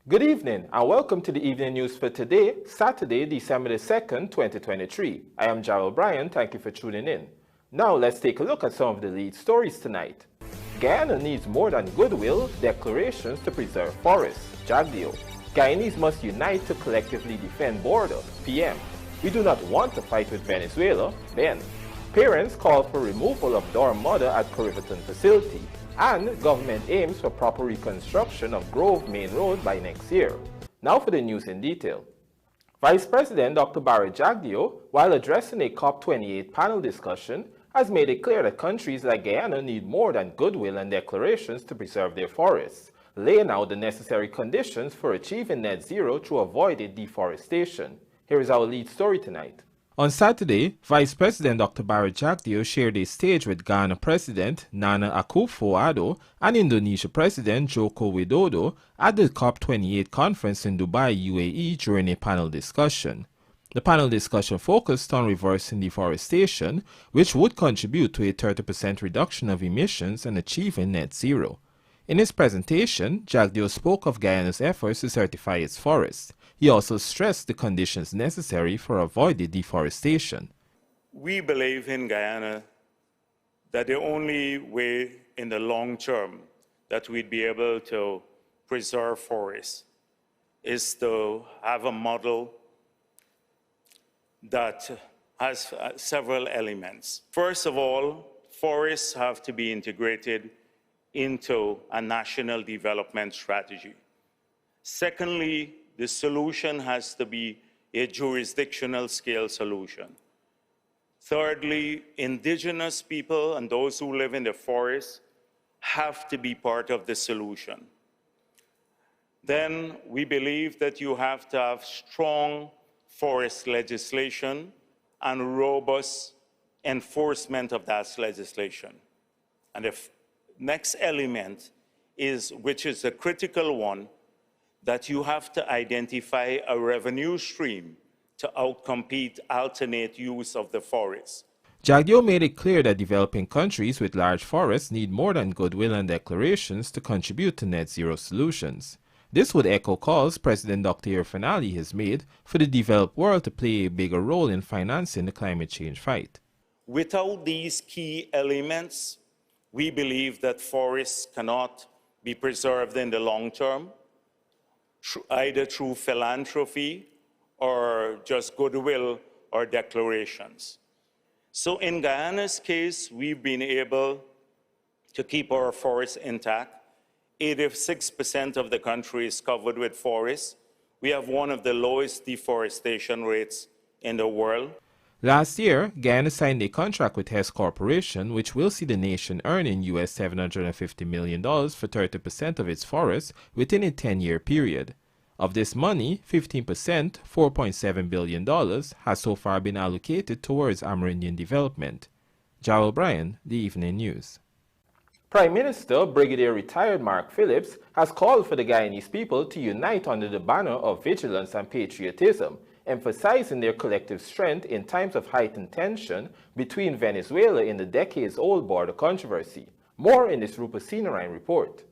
Good evening and welcome to the evening news for today, Saturday, December the 2nd, 2023. I am Gerald Bryan. Thank you for tuning in. Now let's take a look at some of the lead stories tonight. Guyana needs more than goodwill declarations to preserve forests. JAGDEO. Guyanese must unite to collectively defend border. PM. We do not want to fight with Venezuela. BENN. Parents call for removal of dorm mother at CORRIVERTON facility. And government aims for proper reconstruction of Grove Main Road by next year. Now for the news in detail. Vice President Dr. JAGDEO, while addressing a COP28 panel discussion, has made it clear that countries like Guyana need more than goodwill and declarations to preserve their forests, laying out the necessary conditions for achieving net zero through avoided deforestation. Here is our lead story tonight. On Saturday, Vice President Dr. JAGDEO shared a stage with Ghana President Nana Akufo-Addo and Indonesia President Joko Widodo at the COP28 conference in Dubai, UAE during a panel discussion. The panel discussion focused on reversing deforestation, which would contribute to a 30% reduction of emissions and achieving net zero. In his presentation, JAGDEO spoke of Guyana's efforts to certify its forests. He also stressed the conditions necessary for avoiding deforestation. We believe in Guyana that the only way in the long term that we'd be able to preserve forests is to have a model that has several elements. First of all, forests have to be integrated into a national development strategy. Secondly, the solution has to be a jurisdictional scale solution. Thirdly, indigenous people and those who live in the forest have to be part of the solution. Then we believe that you have to have strong forest legislation and robust enforcement of that legislation. And the next element is, which is a critical one, that you have to identify a revenue stream to outcompete alternate use of the forest. JAGDEO made it clear that developing countries with large forests need more than goodwill and declarations to contribute to net zero solutions. This would echo calls President Dr. Irfaan Ali has made for the developed world to play a bigger role in financing the climate change fight. Without these key elements, we believe that forests cannot be preserved in the long term, either through philanthropy or just goodwill or declarations. So in Guyana's case, we've been able to keep our forests intact. 86% of the country is covered with forests. We have one of the lowest deforestation rates in the world. Last year, Guyana signed a contract with Hess Corporation, which will see the nation earning US $750 million for 30% of its forests within a 10-year period. Of this money, 15%, $4.7 billion, has so far been allocated towards Amerindian development. Gerald Bryan, The Evening News. Prime Minister Brigadier Retired Mark Phillips has called for the Guyanese people to unite under the banner of vigilance and patriotism, emphasizing their collective strength in times of heightened tension between Venezuela in the decades-old border controversy. More in this Rupert Sinarine report.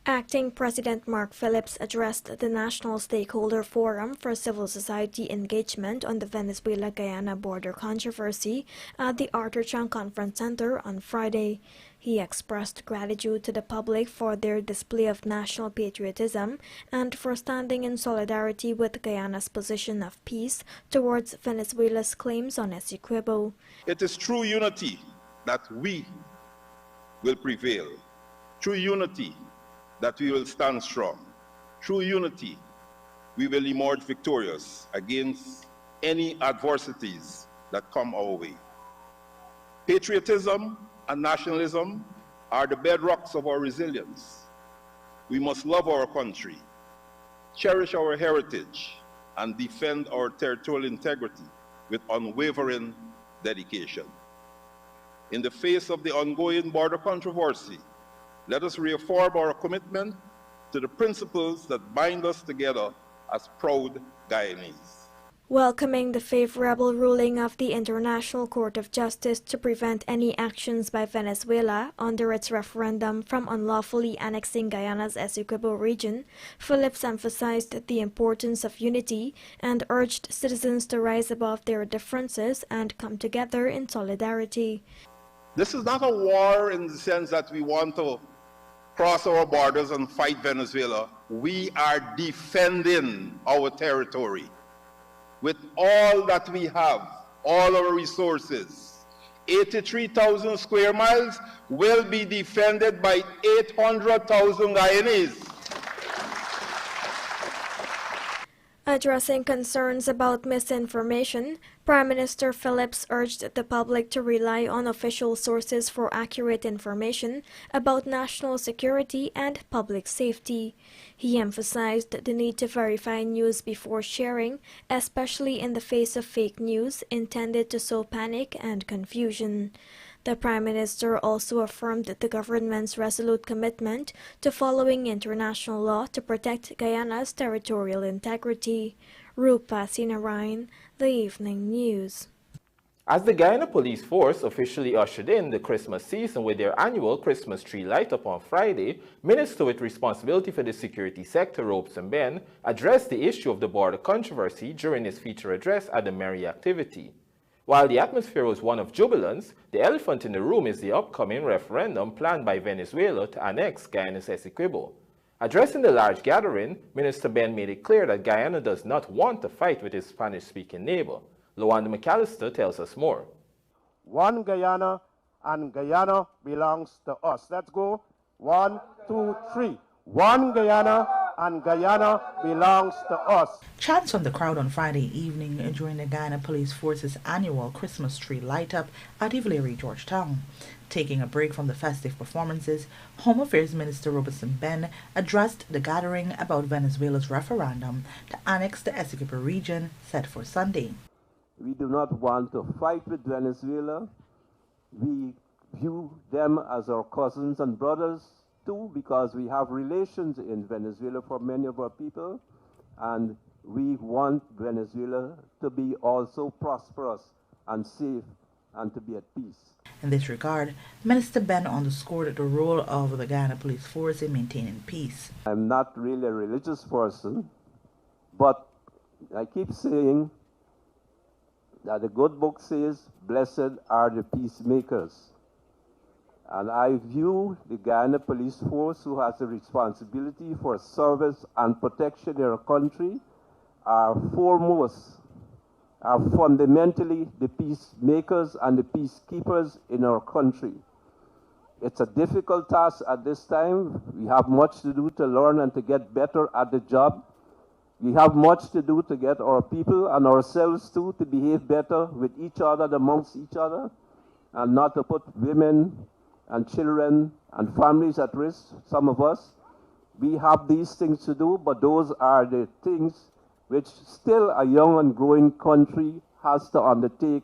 Acting President Mark Phillips addressed the National Stakeholder Forum for Civil Society Engagement on the Venezuela-Guyana border controversy at the Arthur Chang Conference Center on Friday. He expressed gratitude to the public for their display of national patriotism and for standing in solidarity with Guyana's position of peace towards Venezuela's claims on Essequibo. It is true unity that we will prevail. Through unity that we will stand strong. Through unity, we will emerge victorious against any adversities that come our way. Patriotism and nationalism are the bedrocks of our resilience. We must love our country, cherish our heritage, and defend our territorial integrity with unwavering dedication. In the face of the ongoing border controversy, let us reaffirm our commitment to the principles that bind us together as proud Guyanese. welcoming the favorable ruling of the International Court of Justice to prevent any actions by Venezuela under its referendum from unlawfully annexing Guyana's Essequibo region, Phillips emphasized the importance of unity and urged citizens to rise above their differences and come together in solidarity. This is not a war in the sense that we want to cross our borders and fight Venezuela. We are defending our territory. With all that we have, all our resources, 83,000 square miles will be defended by 800,000 Guyanese. Addressing concerns about misinformation, Prime Minister Phillips urged the public to rely on official sources for accurate information about national security and public safety. He emphasized the need to verify news before sharing, especially in the face of fake news intended to sow panic and confusion. The Prime Minister also affirmed the government's resolute commitment to following international law to protect Guyana's territorial integrity. Rupa Sinarayan, The Evening News. As the Guyana Police Force officially ushered in the Christmas season with their annual Christmas tree light-up on Friday, Minister with responsibility for the security sector, BENN, addressed the issue of the border controversy during his feature address at the merry activity. While the atmosphere was one of jubilance, the elephant in the room is the upcoming referendum planned by Venezuela to annex Guyana's Essequibo. Addressing the large gathering, Minister BENN made it clear that Guyana does not want to fight with its Spanish-speaking neighbor. Lawanda McAllister tells us more. One Guyana, and Guyana belongs to us. Let's go. 1, 2, 3. One Guyana, and Guyana belongs to us. Chants from the crowd on Friday evening during the Guyana Police Force's annual Christmas tree light-up at Ivleary, Georgetown. Taking a break from the festive performances, Home Affairs Minister BENN addressed the gathering about Venezuela's referendum to annex the Essequibo region set for Sunday. We do not want to fight with Venezuela. We view them as our cousins and brothers too, because we have relations in Venezuela for many of our people, and we want Venezuela to be also prosperous and safe and to be at peace. In this regard, Minister BENN underscored the role of the Guyana Police Force in maintaining peace. I'm not really a religious person, but I keep saying that the good book says, blessed are the peacemakers. And I view the Guyana Police Force, who has a responsibility for service and protection in our country, are fundamentally the peacemakers and the peacekeepers in our country. It's a difficult task at this time. We have much to do to learn and to get better at the job. We have much to do to get our people and ourselves too to behave better with each other, amongst each other, and not to put women and children and families at risk, some of us. We have these things to do, but those are the things which still a young and growing country has to undertake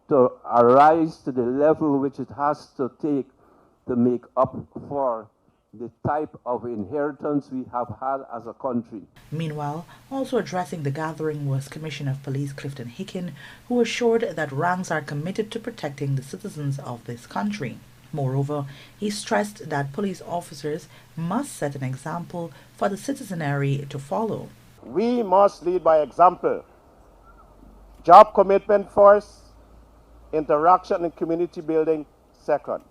to arise to the level which it has to take to make up for the type of inheritance we have had as a country. Meanwhile, also addressing the gathering was Commissioner of Police Clifton Hicken, who assured that ranks are committed to protecting the citizens of this country. Moreover, he stressed that police officers must set an example for the citizenry to follow. We must lead by example. Job commitment first, interaction and community building second.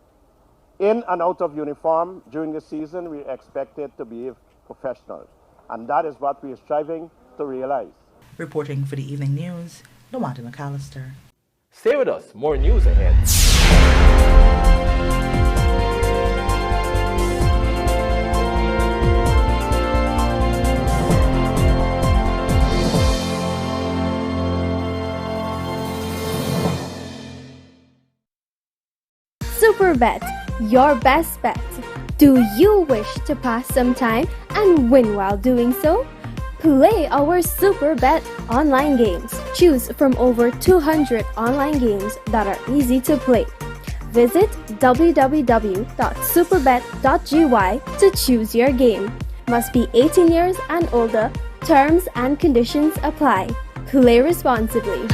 In and out of uniform during the season, we are expected to be professional. And that is what we are striving to realize. Reporting for the Evening News, Lawanda McAllister. Stay with us, more news ahead. SuperBet, your best bet. Do you wish to pass some time and win while doing so? Play our SuperBet online games. Choose from over 200 online games that are easy to play. Visit www.superbet.gy to choose your game. Must be 18 years and older. Terms and conditions apply. Play responsibly.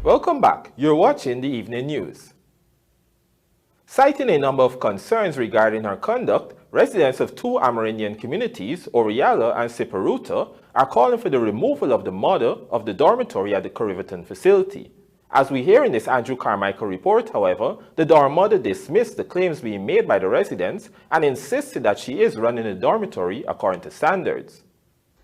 Welcome back. You're watching the evening news. Citing a number of concerns regarding her conduct, residents of two Amerindian communities, Oriala and Siparuta, are calling for the removal of the mother of the dormitory at the Corriverton facility. As we hear in this Andrew Carmichael report, however, the dorm mother dismissed the claims being made by the residents and insisted that she is running the dormitory according to standards.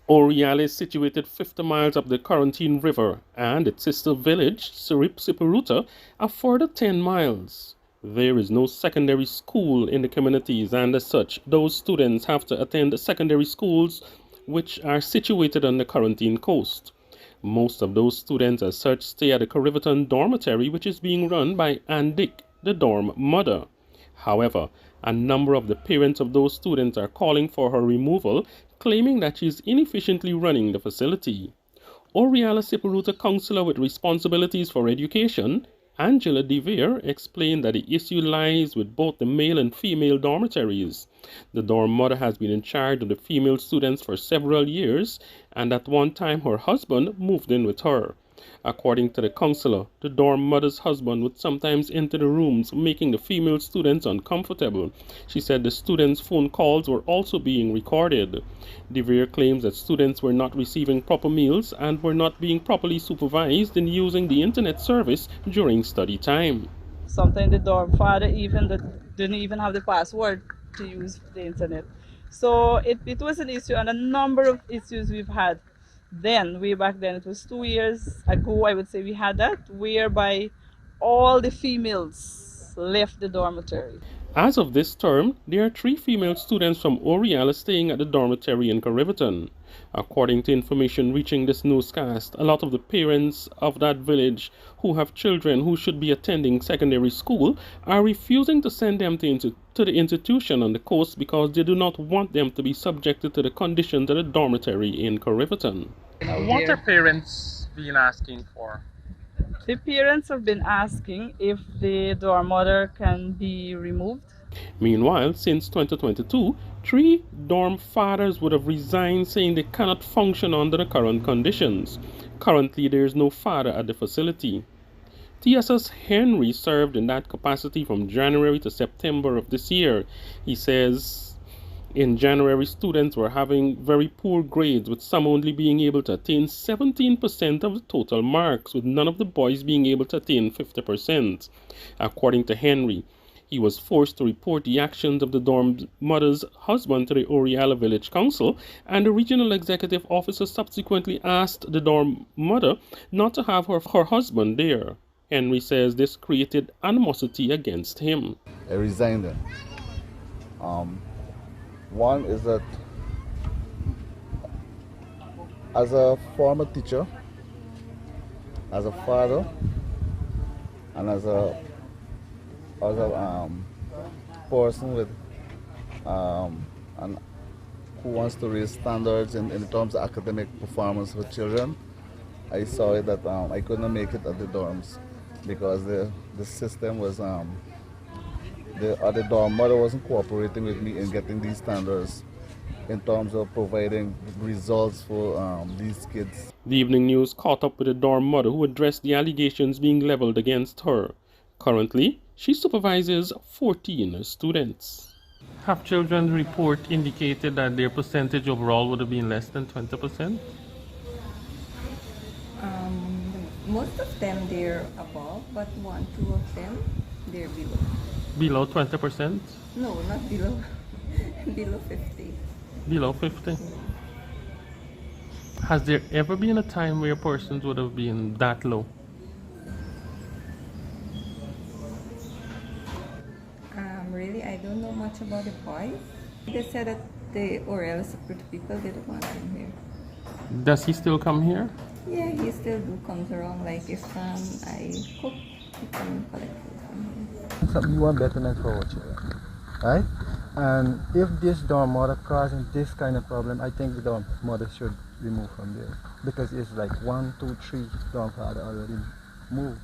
Oriala is situated 50 miles up the Quarantine River, and its sister village, Siparuta, a further 10 miles. There is no secondary school in the communities, and as such, those students have to attend secondary schools which are situated on the Quarantine coast. Most of those students as such stay at the Corriverton dormitory, which is being run by Ann Dick, the dorm mother. However, a number of the parents of those students are calling for her removal, claiming that she is inefficiently running the facility. Oriala Siparuta councillor with responsibilities for education, Angela DeVere, explained that the issue lies with both the male and female dormitories. The dorm mother has been in charge of the female students for several years, and at one time her husband moved in with her. According to the councillor, the dorm mother's husband would sometimes enter the rooms, making the female students uncomfortable. She said the students' phone calls were also being recorded. DeVere claims that students were not receiving proper meals and were not being properly supervised in using the internet service during study time. Sometimes the dorm father didn't even have the password to use the internet. So it was an issue, and a number of issues we've had. Then, way back then, it was 2 years ago, I would say we had that, whereby all the females left the dormitory. As of this term, there are 3 female students from Oriala staying at the dormitory in Corriverton. According to information reaching this newscast, a lot of the parents of that village who have children who should be attending secondary school are refusing to send them to the institution on the coast because they do not want them to be subjected to the conditions of the dormitory in Corriverton. What are parents been asking for? The parents have been asking if the dorm mother can be removed. Meanwhile, since 2022, 3 dorm fathers would have resigned, saying they cannot function under the current conditions. Currently, there is no father at the facility. TSS Henry served in that capacity from January to September of this year. He says in January, students were having very poor grades, with some only being able to attain 17% of the total marks, with none of the boys being able to attain 50%. According to Henry, he was forced to report the actions of the dorm mother's husband to the Oriala Village Council, and the regional executive officer subsequently asked the dorm mother not to have her husband there. Henry says this created animosity against him. I resigned then. One is that as a former teacher, as a father, and as a person with and who wants to raise standards in terms of academic performance for children, I saw it that I couldn't make it at the dorms because the system was the other dorm mother wasn't cooperating with me in getting these standards in terms of providing results for these kids. The evening news caught up with the dorm mother who addressed the allegations being leveled against her. Currently, she supervises 14 students. Have children's report indicated that their percentage overall would have been less than 20%? Most of them they're above, but 1, 2 of them they're below. Below 20%? No, not below. Below 50. Below 50? Has there ever been a time where persons would have been that low? Really, I don't know much about the boys. They said that the Oriala Siparuta people didn't want him here. Does he still come here? Yeah, he still comes around. Like if I cook, he come collect food from here. We want betterment for our children, right? And if this dorm mother causing this kind of problem, I think the dorm mother should move from there. Because it's like 1, 2, 3 grandfather already moved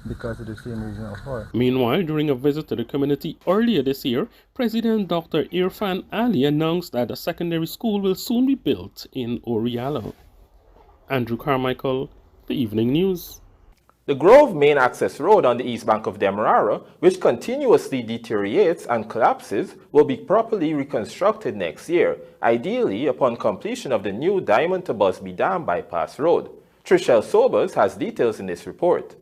because of the same reason of her. Meanwhile, during a visit to the community earlier this year, President Dr. Irfan Ali announced that a secondary school will soon be built in Oriala. Andrew Carmichael, The Evening News. The Grove main access road on the east bank of Demerara, which continuously deteriorates and collapses, will be properly reconstructed next year, ideally upon completion of the new Diamond to Busby Dam bypass road. Trishelle Sobers has details in this report.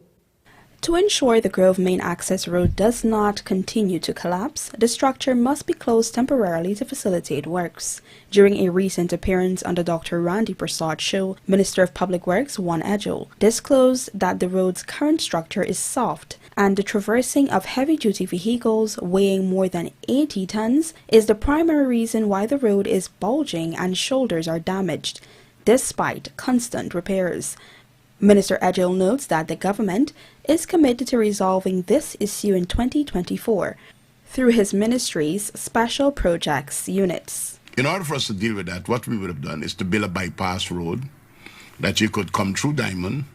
To ensure the Grove main access road does not continue to collapse, the structure must be closed temporarily to facilitate works. During a recent appearance on the Dr. Randy Prasad show, Minister of Public Works Juan Edgel disclosed that the road's current structure is soft and the traversing of heavy-duty vehicles weighing more than 80 tons is the primary reason why the road is bulging and shoulders are damaged, despite constant repairs. Minister Edgel notes that the government is committed to resolving this issue in 2024 through his ministry's special projects units. In order for us to deal with that, what we would have done is to build a bypass road that you could come through Diamond.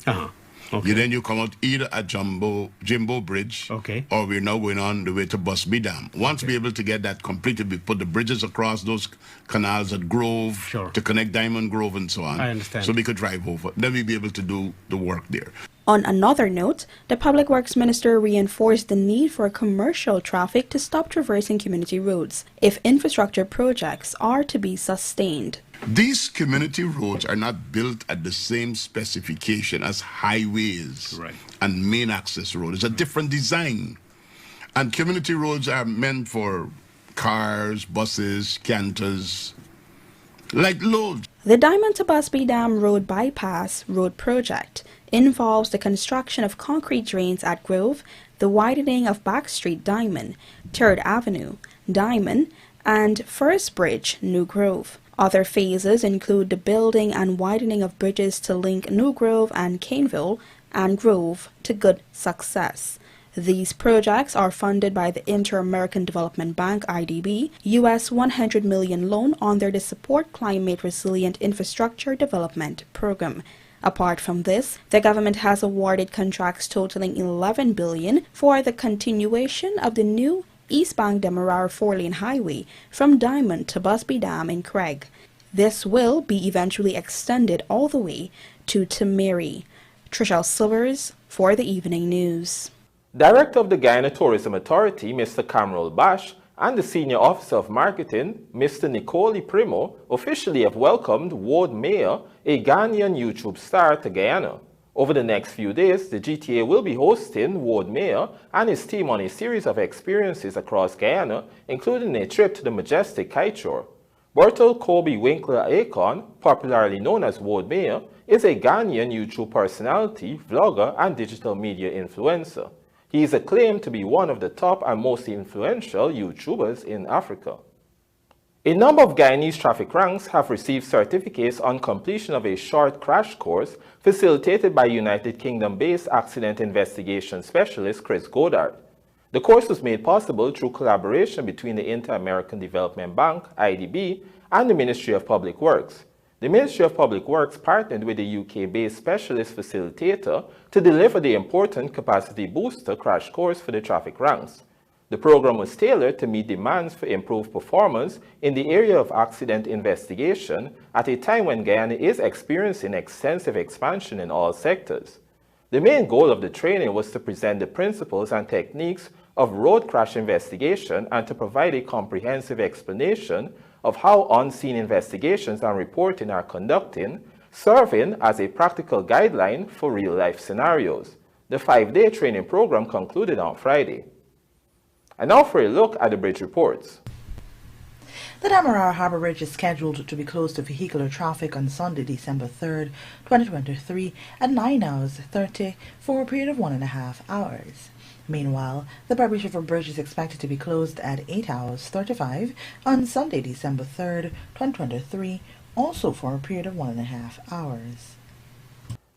Okay. Then you come out either at Jimbo Bridge, or we're now going on the way to Busby Dam. Once we're able to get that completed, we put the bridges across those canals at Grove to connect Diamond Grove and so on. I understand. So we could drive over. Then we'll be able to do the work there. On another note, the Public Works Minister reinforced the need for commercial traffic to stop traversing community roads if infrastructure projects are to be sustained. These community roads are not built at the same specification as highways and main access roads. It's a different design. And community roads are meant for cars, buses, canters, like loads. The Diamond to Busby Dam Road Bypass Road Project involves the construction of concrete drains at Grove, the widening of Backstreet Diamond, 3rd Avenue, Diamond, and First Bridge, New Grove. Other phases include the building and widening of bridges to link New Grove and Caneville and Grove to good success. These projects are funded by the Inter-American Development Bank, IDB, US $100 million loan under the Support Climate Resilient Infrastructure Development Program. Apart from this, the government has awarded contracts totaling $11 billion for the continuation of the new eastbound Demerara 4-lane highway from Diamond to Busby Dam in Craig. This will be eventually extended all the way to Temeri. Trishelle Silvers for the Evening News. Director of the Guyana Tourism Authority, Mr. Camrol Bash, and the Senior Officer of Marketing, Mr. Nicole Primo, officially have welcomed Ward Mayer, a Ghanaian YouTube star, to Guyana. Over the next few days, the GTA will be hosting Ward Mayer and his team on a series of experiences across Guyana, including a trip to the majestic Kiteshore. Bertel Kobe Winkler Akon, popularly known as Ward Mayer, is a Ghanaian YouTube personality, vlogger, and digital media influencer. He is acclaimed to be one of the top and most influential YouTubers in Africa. A number of Guyanese traffic ranks have received certificates on completion of a short crash course facilitated by United Kingdom-based accident investigation specialist Chris Goddard. The course was made possible through collaboration between the Inter-American Development Bank, IDB, and the Ministry of Public Works. The Ministry of Public Works partnered with a UK-based specialist facilitator to deliver the important capacity booster crash course for the traffic ranks. The program was tailored to meet demands for improved performance in the area of accident investigation at a time when Guyana is experiencing extensive expansion in all sectors. The main goal of the training was to present the principles and techniques of road crash investigation and to provide a comprehensive explanation of how unseen investigations and reporting are conducted, serving as a practical guideline for real-life scenarios. The 5-day training program concluded on Friday. And now for a look at the bridge reports. The Demerara Harbour Bridge is scheduled to be closed to vehicular traffic on Sunday, December 3rd, 2023 at 9 hours 30 for a period of 1.5 hours. Meanwhile, the Barbish River Bridge is expected to be closed at 8 hours 35 on Sunday, December 3rd, 2023, also for a period of 1.5 hours.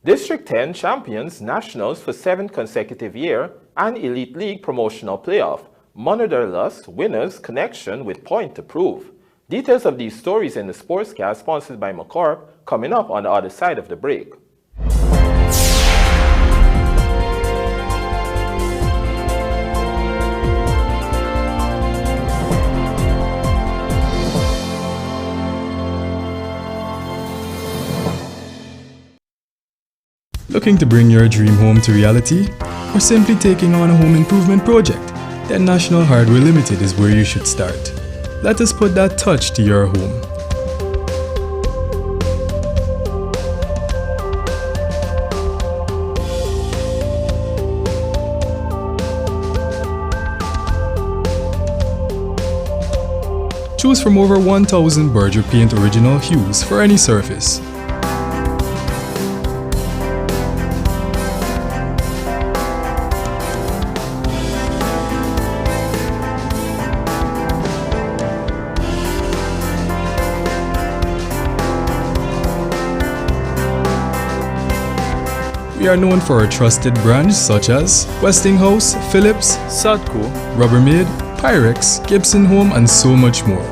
District 10 champions nationals for 7th consecutive year and Elite League promotional playoff. Monodorlus winners connection with point to prove. Details of these stories in the Sportscast sponsored by McCorp coming up on the other side of the break. Looking to bring your dream home to reality? Or simply taking on a home improvement project? Then National Hardware Limited is where you should start. Let us put that touch to your home. Choose from over 1,000 Berger Paint original hues for any surface. We are known for our trusted brands such as Westinghouse, Philips, Sadco, Rubbermaid, Pyrex, Gibson Home, and so much more.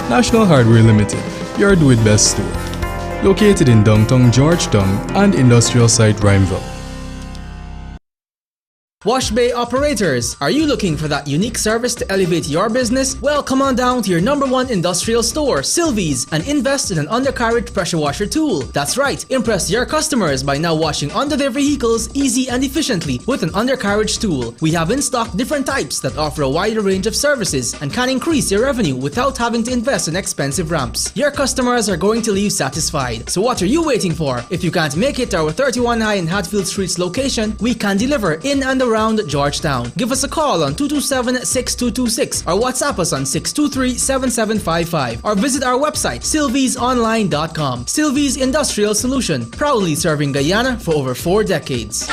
National Hardware Limited, your do-it-best store. Located in downtown Georgetown and industrial site Rhymeville. Wash Bay operators, are you looking for that unique service to elevate your business? Well, come on down to your #1 industrial store, Sylvie's, and invest in an undercarriage pressure washer tool. That's right, impress your customers by now washing under their vehicles easy and efficiently with an undercarriage tool. We have in stock different types that offer a wider range of services and can increase your revenue without having to invest in expensive ramps. Your customers are going to leave satisfied. So what are you waiting for? If you can't make it to our 31 High and Hatfield Streets location, we can deliver in and around Georgetown. Give us a call on 227-6226 or WhatsApp us on 623-7755 or visit our website sylviesonline.com. Sylvie's Industrial Solution, proudly serving Guyana for over 4 decades.